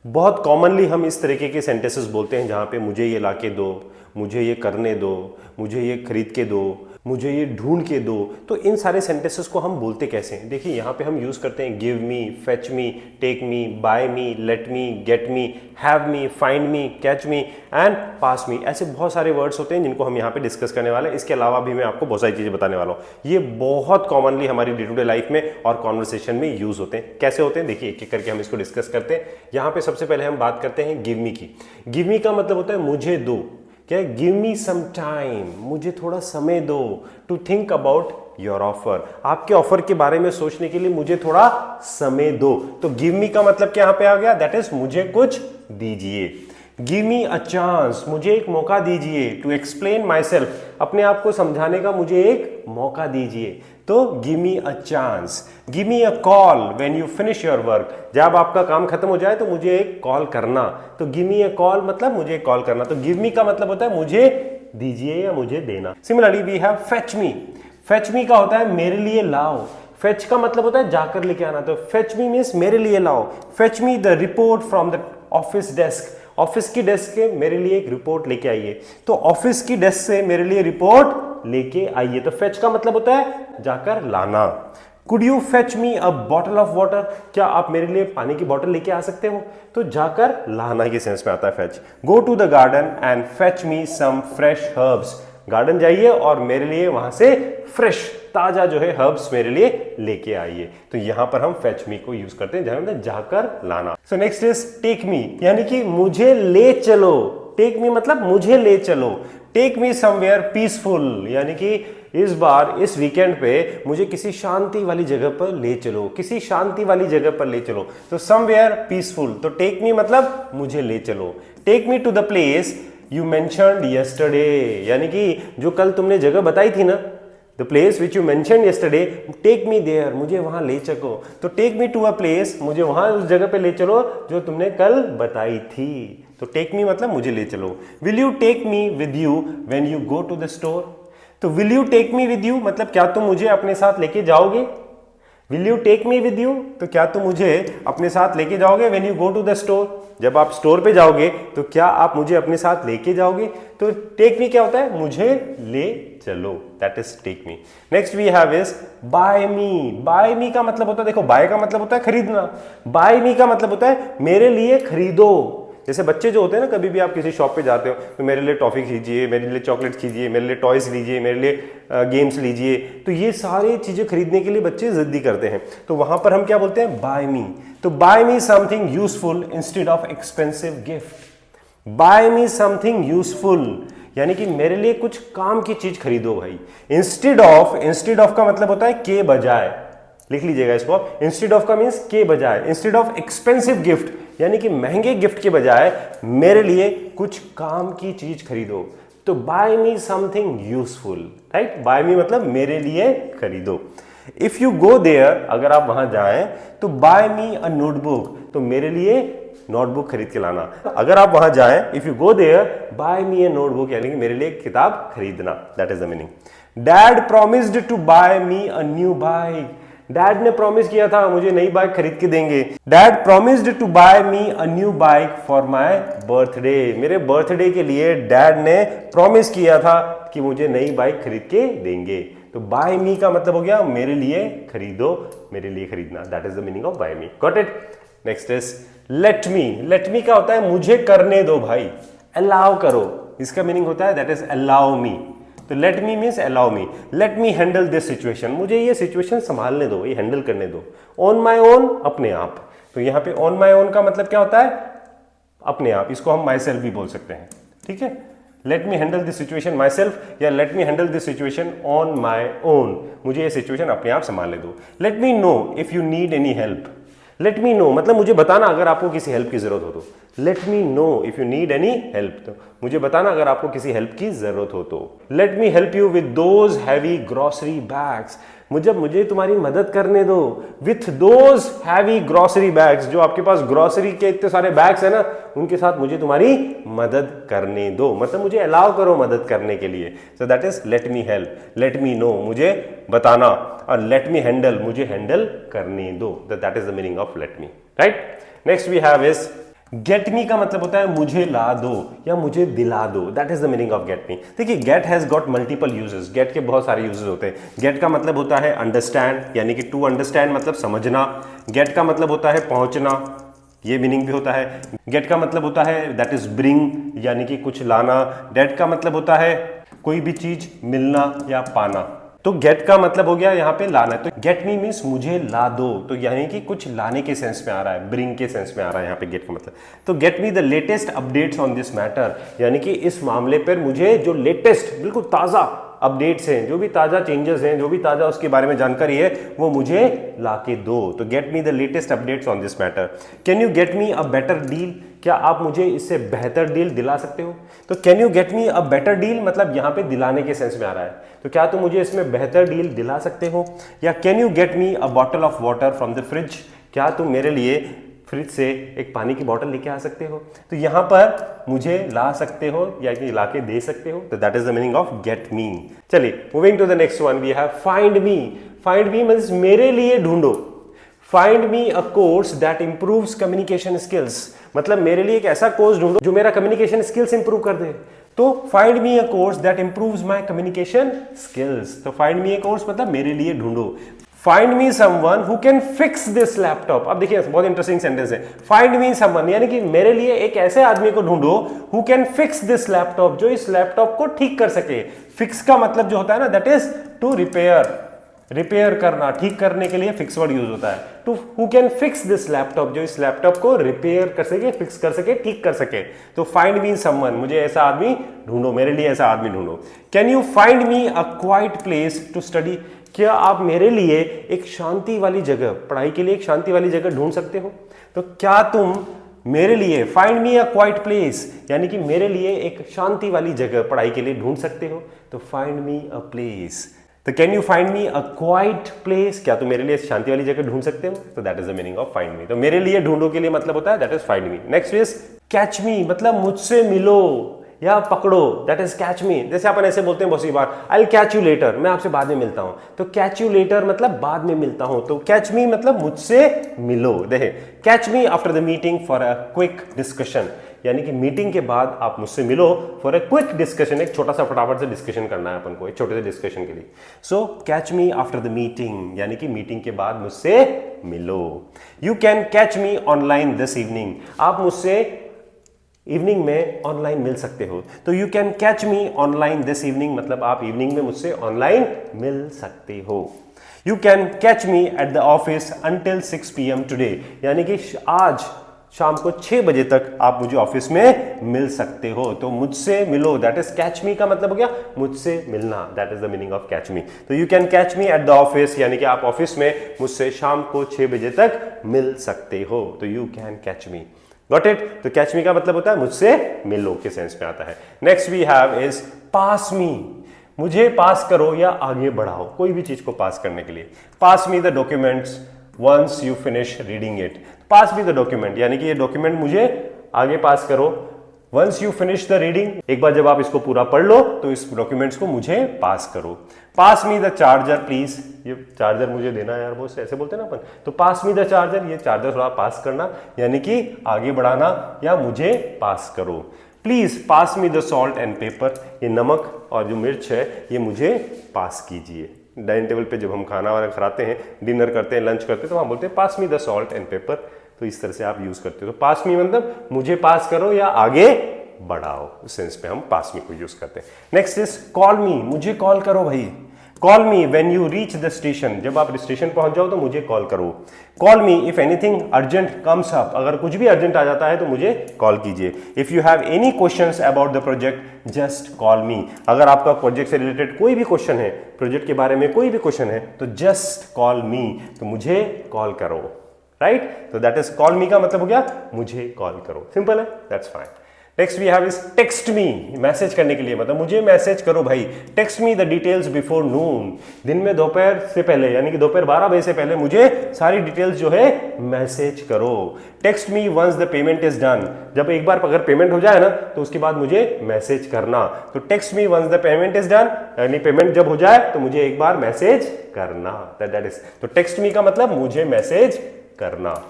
बहुत कॉमनली हम इस तरीके के सेंटेंसेस बोलते हैं जहाँ पे मुझे ये लाके दो, मुझे ये करने दो, मुझे ये खरीद के दो, मुझे ये ढूंढ के दो। तो इन सारे सेंटेंसेस को हम बोलते कैसे हैं? देखिए यहाँ पे हम यूज़ करते हैं give me, fetch me, take me, buy me, let me, get me, have me, find me, catch me and pass me. ऐसे बहुत सारे वर्ड्स होते हैं जिनको हम यहाँ पे डिस्कस करने वाले हैं। इसके अलावा भी मैं आपको बहुत सारी चीज़ें बताने वाला हूँ। ये बहुत कॉमनली हमारी डे टू डे लाइफ में और कॉन्वर्सेशन में यूज़ होते हैं। कैसे होते हैं देखिए, एक एक करके हम इसको डिस्कस करते हैं। यहाँ पे सबसे पहले हम बात करते हैं गिव मी की। गिव मी का मतलब होता है मुझे दो। क्या? गिव मी सम टाइम, मुझे थोड़ा समय दो to think about your offer. आपके ऑफर के बारे में सोचने के लिए मुझे थोड़ा समय दो। तो गिव मी का मतलब क्या यहाँ पे आ गया? दैट इज मुझे कुछ दीजिए। गिव मी अ चांस, मुझे एक मौका दीजिए। टू एक्सप्लेन माई सेल्फ, अपने आप को समझाने का मुझे एक मौका दीजिए। तो give me a chance. Give me a call when you finish your work, जब आपका काम खत्म हो जाए तो मुझे एक कॉल करना। तो गिव मी अ कॉल मतलब मुझे एक कॉल करना। तो गिव मी का मतलब होता है मुझे दीजिए या मुझे देना। Similarly we have fetch me. Fetch me का होता है मेरे लिए लाओ। फेच का मतलब होता है जाकर लेके आना। तो फेच मी मीन्स मेरे लिए लाओ। Fetch me the report from the office desk, office की डेस्क से मेरे लिए एक रिपोर्ट लेके आइए। तो ऑफिस की डेस्क से मेरे लिए रिपोर्ट लेके आइए। तो फेच का मतलब होता है जाकर लाना। Could you fetch me a bottle of water, क्या आप मेरे लिए पानी की बोतल लेके आ सकते हो? तो जाकर लाना के सेंस में आता है fetch. Go to the garden and fetch me some fresh herbs, garden जाइए और मेरे लिए वहां से फ्रेश ताजा जो है हर्ब्स मेरे लिए लेके आइए। तो यहां पर हम फेच मी को यूज करते हैं जहां मतलब जाकर लाना। So next is take me, यानी कि मुझे ले चलो। टेक मी मतलब मुझे ले चलो। टेक मी समवेयर पीसफुल, यानी कि इस बार इस वीकेंड पे मुझे किसी शांति वाली जगह पर ले चलो, किसी शांति वाली जगह पर ले चलो। तो समवेयर पीसफुल। तो टेक मी मतलब मुझे ले चलो। Take me to the place you mentioned yesterday, यानी कि जो कल तुमने जगह बताई थी ना, the place which you mentioned yesterday, take me there, मुझे वहां ले चलो। तो take me to a place, मुझे वहां उस जगह पे ले चलो जो तुमने कल बताई थी। तो टेक मी मतलब मुझे ले चलो। Will you take me with you when you go to the store, तो will you take me with you मतलब क्या तुम मुझे अपने साथ लेके जाओगे? Will you take me with you, तो क्या तुम मुझे अपने साथ लेके जाओगे? When you go to the store, जब आप स्टोर पे जाओगे तो क्या आप मुझे अपने साथ लेके जाओगे? तो टेक मी क्या होता है? मुझे ले चलो, that is take me. Next we have is buy me. Buy me का मतलब होता है, देखो बाय का मतलब होता है खरीदना, बाय मी का मतलब होता है मेरे लिए खरीदो। जैसे बच्चे जो होते हैं ना, कभी भी आप किसी शॉप पे जाते हो तो मेरे लिए टॉफी खींचिए, मेरे लिए चॉकलेट खींचिए, मेरे लिए टॉयज लीजिए, मेरे लिए गेम्स लीजिए। तो ये सारी चीजें खरीदने के लिए बच्चे जिद्दी करते हैं। तो वहां पर हम क्या बोलते हैं? Buy me. तो buy me something useful instead of expensive gift. Buy me something useful, यानी कि मेरे लिए कुछ काम की चीज खरीदो भाई। इंस्टेड ऑफ का मतलब होता है के बजाय, लिख लीजिएगा इसको आप। इंस्टेड ऑफ का मीन्स के बजाय। इंस्टेड ऑफ एक्सपेंसिव गिफ्ट, यानी कि महंगे गिफ्ट के बजाय मेरे लिए कुछ काम की चीज खरीदो। तो buy me something useful, right? Buy me मतलब मेरे लिए खरीदो। इफ यू गो देयर, अगर आप वहां जाएं तो बाय मी अ नोटबुक, तो मेरे लिए नोटबुक खरीद के लाना। अगर आप वहां जाएं, if you go there buy me a notebook, यानी कि मेरे लिए किताब खरीदना, that is the meaning. Dad promised to buy me a new bike, dad ने प्रॉमिस किया था मुझे नई बाइक खरीद के देंगे। Dad promised to buy me a new bike for my birthday, मेरे बर्थडे के लिए डैड ने प्रॉमिस किया था कि मुझे नई बाइक खरीद के देंगे। तो बाय मी का मतलब हो गया मेरे लिए खरीदो, मेरे लिए खरीदना, that is the meaning of buy me. Got it? Next is let me. Let me का होता है मुझे करने दो भाई, अलाउ करो, इसका मीनिंग होता है दैट इज अलाउ मी। तो let me means allow me. Let me handle this situation, मुझे ये सिचुएशन संभालने दो, ये हैंडल करने दो। ऑन माई ओन, अपने आप। तो यहाँ पे ऑन माई ओन का मतलब क्या होता है? अपने आप। इसको हम माई सेल्फ भी बोल सकते हैं, ठीक है? Let me handle this situation myself, या let me handle this situation on my own, मुझे ये सिचुएशन अपने आप संभालने दो। Let me know if you need any help. Let me know मतलब मुझे बताना अगर आपको किसी हेल्प की जरूरत हो तो। Let me know if you need any help, तो मुझे बताना अगर आपको किसी हेल्प की जरूरत हो तो। Let me help you with those heavy grocery bags, मुझे तुम्हारी मदद करने दो। With those heavy grocery bags, जो आपके पास ग्रोसरी के इतने सारे बैग्स है ना, उनके साथ मुझे तुम्हारी मदद करने दो, मतलब मुझे अलाउ करो मदद करने के लिए। So that is let me help. Let me know मुझे बताना, और लेट मी हैंडल मुझे हैंडल करने दो। That is the meaning of let me, right? Next we have is get me का मतलब होता है मुझे ला दो या मुझे दिला दो, that is the meaning of get me. देखिए get has got multiple uses, get के बहुत सारे यूजेस होते हैं। गेट का मतलब होता है अंडरस्टैंड, यानी कि टू अंडरस्टैंड मतलब समझना। गेट का मतलब होता है पहुंचना, ये मीनिंग भी होता है। गेट का मतलब होता है दैट इज ब्रिंग, यानी कि कुछ लाना। गेट का मतलब होता है कोई भी चीज मिलना या पाना। तो गेट का मतलब हो गया यहाँ पे लाना, तो गेट मी मीन्स मुझे ला दो, तो यानी कि कुछ लाने के सेंस में आ रहा है, ब्रिंग के सेंस में आ रहा है यहाँ पे गेट का मतलब। तो get me the latest updates on this matter, यानी कि इस मामले पर मुझे जो लेटेस्ट बिल्कुल ताजा अपडेट्स हैं, जो भी ताजा चेंजेस हैं, जो भी ताजा उसके बारे में जानकारी है, वो मुझे लाके दो। तो get me the latest updates on this matter. Can you get me a better deal, क्या आप मुझे इससे बेहतर डील दिला सकते हो? तो can you get me a better deal मतलब यहाँ पे दिलाने के सेंस में आ रहा है, तो क्या तुम मुझे इसमें बेहतर डील दिला सकते हो? या can you get me a bottle of water from the fridge, क्या तुम मेरे लिए फ्रिज से एक पानी की बोतल लेके आ सकते हो? तो यहां पर मुझे ला सकते हो या कि ला के दे सकते हो, तो that is the meaning of get me. चलिए moving to the next one, we have find me. Find me means मेरे लिए ढूंढो। Find me a course that improves communication skills, मतलब मेरे लिए एक ऐसा कोर्स ढूंढो जो मेरा कम्युनिकेशन स्किल्स इंप्रूव कर दे। तो find me a course that improves my communication skills, तो फाइंड मी अ कोर्स मतलब मेरे लिए ढूंढो। Find me someone who can fix this laptop, अब देखिए बहुत इंटरेस्टिंग सेंटेंस है। फाइंड मी समवन यानी कि मेरे लिए एक ऐसे आदमी को ढूंढो who can fix this laptop, जो इस लैपटॉप को ठीक कर सके। फिक्स का मतलब जो होता है ना, that is to repair, repair करना, ठीक करने के लिए फिक्स वर्ड यूज होता है। To who can fix this laptop, जो इस लैपटॉप को रिपेयर कर सके, फिक्स कर सके, ठीक कर सके। तो फाइंड मी समवन, मुझे ऐसा आदमी ढूंढो, मेरे लिए ऐसा आदमी ढूंढो। Can you find me a quiet place to study, क्या आप मेरे लिए एक शांति वाली जगह, पढ़ाई के लिए एक शांति वाली जगह ढूंढ सकते हो? तो क्या तुम मेरे लिए find me a quiet place, यानी कि मेरे लिए एक शांति वाली जगह पढ़ाई के लिए ढूंढ सकते हो? तो फाइंड मी अ प्लेस। तो can you find me a quiet place, क्या तुम मेरे लिए शांति वाली जगह ढूंढ सकते हो? तो that is the meaning of find me. तो मेरे लिए ढूंढो के लिए मतलब होता है that is find me. Next is catch मी, मतलब मुझसे मिलो या पकड़ो, दैट इज कैच मी। जैसे अपन ऐसे बोलते हैं बहुत सी बार, I will catch you later, मैं आपसे बाद में मिलता हूं। तो कैच यू लेटर मतलब बाद में मिलता हूं, तो कैच मी मतलब मुझसे मिलो। देखे catch me after the meeting for a quick discussion, यानी कि मीटिंग के बाद आप मुझसे मिलो फॉर अ क्विक डिस्कशन, एक छोटा सा फटाफट से डिस्कशन करना है अपन को, एक छोटे से डिस्कशन के लिए। सो catch me after the meeting, यानी कि मीटिंग के बाद मुझसे मिलो। You can catch me online this evening, आप मुझसे इवनिंग में ऑनलाइन मिल सकते हो। तो you can catch me online this evening मतलब आप इवनिंग में मुझसे ऑनलाइन मिल सकते हो। You can catch me at the office until 6 PM today, यानी कि आज शाम को 6 बजे तक आप मुझे ऑफिस में मिल सकते हो। तो मुझसे मिलो, दैट इज कैच मी का मतलब हो गया मुझसे मिलना, that is the meaning of catch me. तो you can catch me at the office, यानी कि आप ऑफिस में मुझसे शाम को 6 बजे तक मिल सकते हो। तो you can catch me, got it. तो कैच मी का मतलब होता है मुझसे मिलो के सेंस में आता है। Next we have is pass me, मुझे पास करो या आगे बढ़ाओ, कोई भी चीज को पास करने के लिए। Pass me the documents once you finish reading it, pass me the document यानी कि ये डॉक्यूमेंट मुझे आगे पास करो। Once you finish the reading, एक बार जब आप इसको पूरा पढ़ लो तो इस डॉक्यूमेंट्स को मुझे पास करो। पास मी द चार्जर प्लीज, ये चार्जर मुझे देना है यार, वो ऐसे बोलते हैं ना अपन। तो पास मी द चार्जर, ये चार्जर थोड़ा पास करना, यानी कि आगे बढ़ाना या मुझे पास करो। Please pass me the salt and paper, ये नमक और जो मिर्च है ये मुझे पास कीजिए। डाइनिंग टेबल पे जब हम खाना वाना खाते हैं, डिनर करते हैं, लंच करते हैं, तो हम बोलते हैं pass me the salt and pepper. तो इस तरह से आप यूज करते हो। तो पास मी मतलब मुझे पास करो या आगे बढ़ाओ, उस सेंस पे हम पास मी को यूज करते हैं। नेक्स्ट इज कॉल मी, मुझे कॉल करो भाई। Call me when you reach the station, जब आप स्टेशन पहुंच जाओ तो मुझे कॉल करो। Call me if anything urgent comes up, अगर कुछ भी अर्जेंट आ जाता है तो मुझे कॉल कीजिए। If you have any questions about the project just call मी, अगर आपका प्रोजेक्ट से रिलेटेड कोई भी क्वेश्चन है, प्रोजेक्ट के बारे में कोई भी क्वेश्चन है, तो जस्ट कॉल मी, तो मुझे कॉल करो, राइट। तो दैट इज कॉल मी का मतलब हो गया मुझे कॉल करो, सिंपल है, that's fine. Next we have is text me, message करने के लिए, मतलब मुझे मैसेज करो भाई। Text me the details before noon, दिन में दोपहर से पहले यानी कि दोपहर 12 बजे से पहले मुझे सारी डिटेल्स जो है मैसेज करो। Text me once the payment is done, जब एक बार अगर पेमेंट हो जाए ना तो उसके बाद मुझे मैसेज करना। तो text me once the payment is done, यानी पेमेंट जब हो जाए तो मुझे एक बार मैसेज करना, दैट इज। तो टेक्स्ट मी का मतलब मुझे मैसेज करना।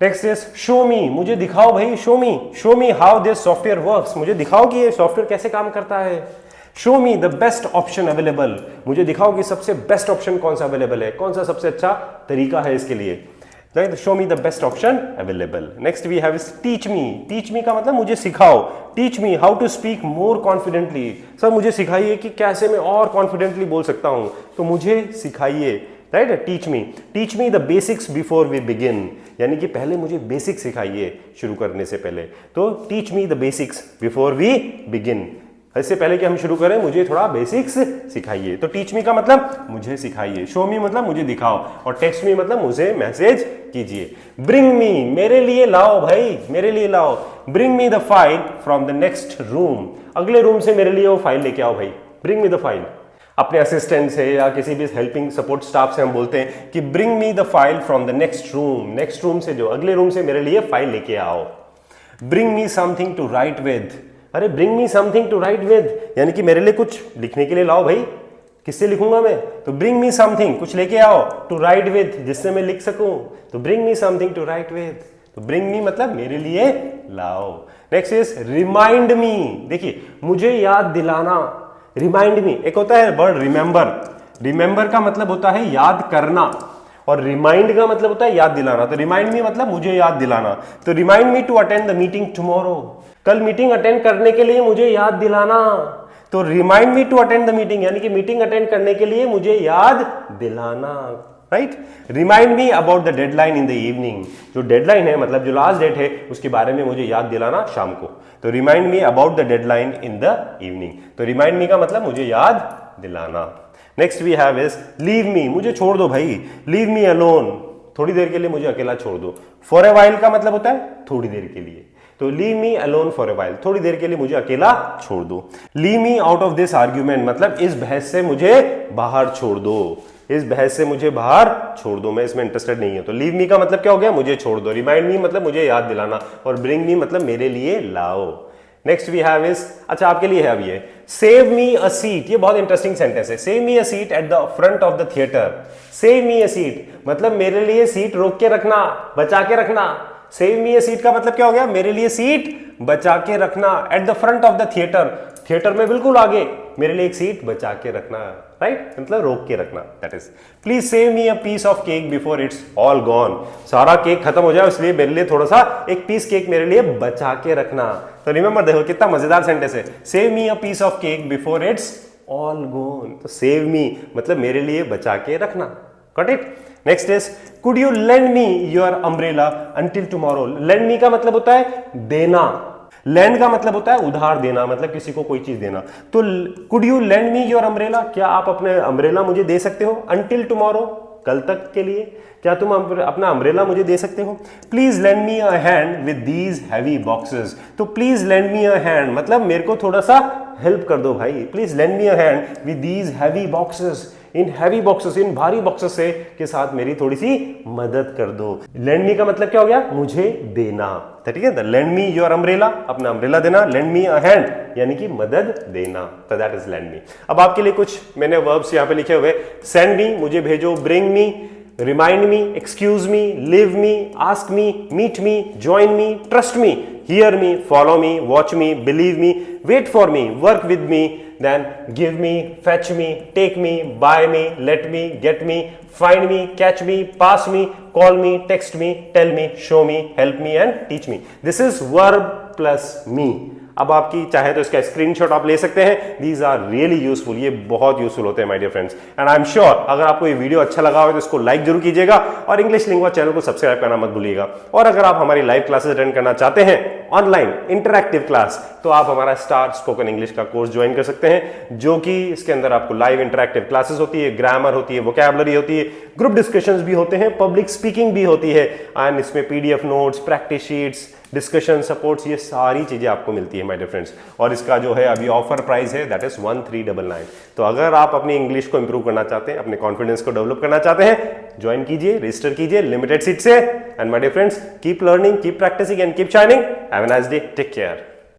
नेक्स्ट इज शो मी, मुझे दिखाओ भाई, show me how this software works, मुझे दिखाओ कि ये सॉफ्टवेयर कैसे काम करता है। Show me the best option available, मुझे दिखाओ कि सबसे बेस्ट ऑप्शन कौन सा अवेलेबल है, कौन सा सबसे अच्छा तरीका है इसके लिए। Show me the best option available. Next we have teach me का मतलब मुझे सिखाओ, teach me how to speak more confidently, sir मुझे सिखाइए कि कैसे मैं और कॉन्फिडेंटली बोल सकता हूं, तो मुझे सिखाइए, right. Teach me the basics before we begin, यानी कि पहले मुझे बेसिक सिखाइए शुरू करने से पहले, तो teach me the basics before we begin, इससे पहले कि हम शुरू करें मुझे थोड़ा बेसिक्स सिखाइए। तो टीच मी का मतलब मुझे सिखाइए, शो मी मतलब मुझे दिखाओ, और टेक्स्ट मी मतलब मुझे मैसेज कीजिए। ब्रिंग मी, मेरे लिए लाओ भाई, मेरे लिए लाओ। Bring me the file from the next room, अगले रूम से मेरे लिए वो फाइल लेके आओ भाई, ब्रिंग मी द फाइल। अपने असिस्टेंट से या किसी भी हेल्पिंग सपोर्ट स्टाफ से हम बोलते हैं कि bring me the file from the next room से जो अगले रूम से मेरे लिए फाइल लेके आओ। Bring me something to write with, अरे bring me something to write with, यानी कि मेरे लिए कुछ लिखने के लिए लाओ भाई, किससे लिखूंगा मैं, तो ब्रिंग मी समथिंग, कुछ लेके आओ, टू राइट विद, जिससे मैं लिख सकूं, तो bring me something to write with, तो ब्रिंग मी मतलब मेरे लिए लाओ। नेक्स्ट इज रिमाइंड मी, देखिए मुझे याद दिलाना, रिमाइंड मी, एक होता है वर्ड रिमेंबर का मतलब होता है याद करना, और रिमाइंड का मतलब होता है याद दिलाना। तो रिमाइंड मी मतलब मुझे याद दिलाना, तो remind me to attend the meeting tomorrow, कल मीटिंग अटेंड करने के लिए मुझे याद दिलाना, तो remind me to attend the meeting, यानी कि मीटिंग अटेंड करने के लिए मुझे याद दिलाना, right. Remind me about the deadline in the evening, जो डेडलाइन है मतलब जो लास्ट डेट है उसके बारे में मुझे याद दिलाना शाम को, तो remind me about the deadline in the evening, तो रिमाइंड मी का मतलब मुझे याद दिलाना। Next we have is leave me, मुझे छोड़ दो भाई, लीव मी अलोन, थोड़ी देर के लिए मुझे अकेला छोड़ दो। फॉर ए वाइल का मतलब होता है थोड़ी देर के लिए, तो leave me alone for a while, थोड़ी देर के लिए मुझे अकेला छोड़ दो। Leave me out of this argument, मतलब इस बहस से मुझे बाहर छोड़ दो, इस बहस से मुझे बाहर छोड़ दो, मैं इसमें इंटरेस्टेड नहीं हूं। तो लीव मी का मतलब क्या हो गया, मुझे छोड़ दो। रिमाइंड मी मतलब मुझे याद दिलाना, और ब्रिंग मी मतलब मेरे लिए लाओ। नेक्स्ट वी हैव इज, अच्छा आपके लिए है अब ये, सेव मी अ सीट, ये बहुत इंटरेस्टिंग सेंटेंस है। Save me a seat at the front of the theatre, save me a seat मतलब मेरे लिए सीट रोक के रखना, बचा के रखना। सेव मी अ सीट का मतलब क्या हो गया, मेरे लिए सीट बचा के रखना, at the front of the theatre, theatre में बिल्कुल आगे मेरे लिए एक सीट बचा के रखना, राइट, मतलब रोक के रखना, that is. Please save me a piece of cake before it's all gone, सारा केक खत्म हो जाए इसलिए मेरे लिए थोड़ा सा एक पीस केक मेरे लिए बचा के रखना। तो रिमेंबर, देखो कितना मजेदार सेंटेंस है, save me a piece of cake before it's all gone, तो सेव मी मतलब मेरे लिए बचा के रखना, got it. Next is could you lend me your umbrella until tomorrow, lend me का मतलब होता है देना, लैंड का मतलब होता है उधार देना, मतलब किसी को कोई चीज देना। तो could you lend me your umbrella, क्या आप अपने अम्ब्रेला मुझे दे सकते हो, अंटिल टुमारो कल तक के लिए, क्या तुम अपना अम्ब्रेला मुझे दे सकते हो। Please lend me a hand with these heavy boxes, तो please lend me a hand मतलब मेरे को थोड़ा सा हेल्प कर दो भाई, please lend me a hand with these heavy boxes, इन हैवी बॉक्सेस, इन भारी बॉक्सेस से के साथ मेरी थोड़ी सी मदद कर दो। लेंड मी का मतलब क्या हो गया, मुझे देना, ठीक है। लेंड मी योर अम्ब्रेला, अपना अम्ब्रेला देना, लेंड मी अ हैंड यानी कि मदद देना, तो दैट इज लेंड मी। अब आपके लिए कुछ मैंने वर्ब्स यहाँ पे लिखे हुए, सेंड मी मुझे भेजो, bring me, remind me, excuse me, leave me, ask me, meet me, join me, trust me, hear me, follow me, watch me, believe me, wait for me, work with me, then give me, fetch me, take me, buy me, let me, get me, find me, catch me, pass me, call me, text me, tell me, show me, help me and teach me. This is verb plus me. अब आपकी चाहे तो इसका screenshot आप ले सकते हैं, these are really useful, ये बहुत यूजफुल होते हैं my dear friends. And I am sure अगर आपको ये वीडियो अच्छा लगा हो तो इसको लाइक जरूर कीजिएगा, और इंग्लिश लिंगुआ चैनल को सब्सक्राइब करना मत भूलिएगा। और अगर आप हमारी लाइव क्लासेस अटेंड करना चाहते हैं, ऑनलाइन इंटरैक्टिव क्लास, तो आप हमारा स्टार स्पोकन इंग्लिश का कोर्स ज्वाइन कर सकते हैं, जो कि इसके अंदर आपको लाइव इंटरैक्टिव क्लासेस होती है, ग्रामर होती है, वोकैबुलरी होती है, ग्रुप डिस्कशंस भी होते हैं, पब्लिक स्पीकिंग भी होती है, एंड इसमें PDF notes, practice sheets, discussion supports, ये सारी चीजें आपको मिलती है माय डियर फ्रेंड्स। और इसका जो है अभी ऑफर प्राइस है दैट इज 1399। तो अगर आप अपनी इंग्लिश को इंप्रूव करना चाहते हैं, अपने कॉन्फिडेंस को डेवलप करना चाहते हैं, ज्वाइन कीजिए, रजिस्टर कीजिए, लिमिटेड सीट से। And my dear friends, keep learning, keep practising and keep shining. Have a nice day, take care.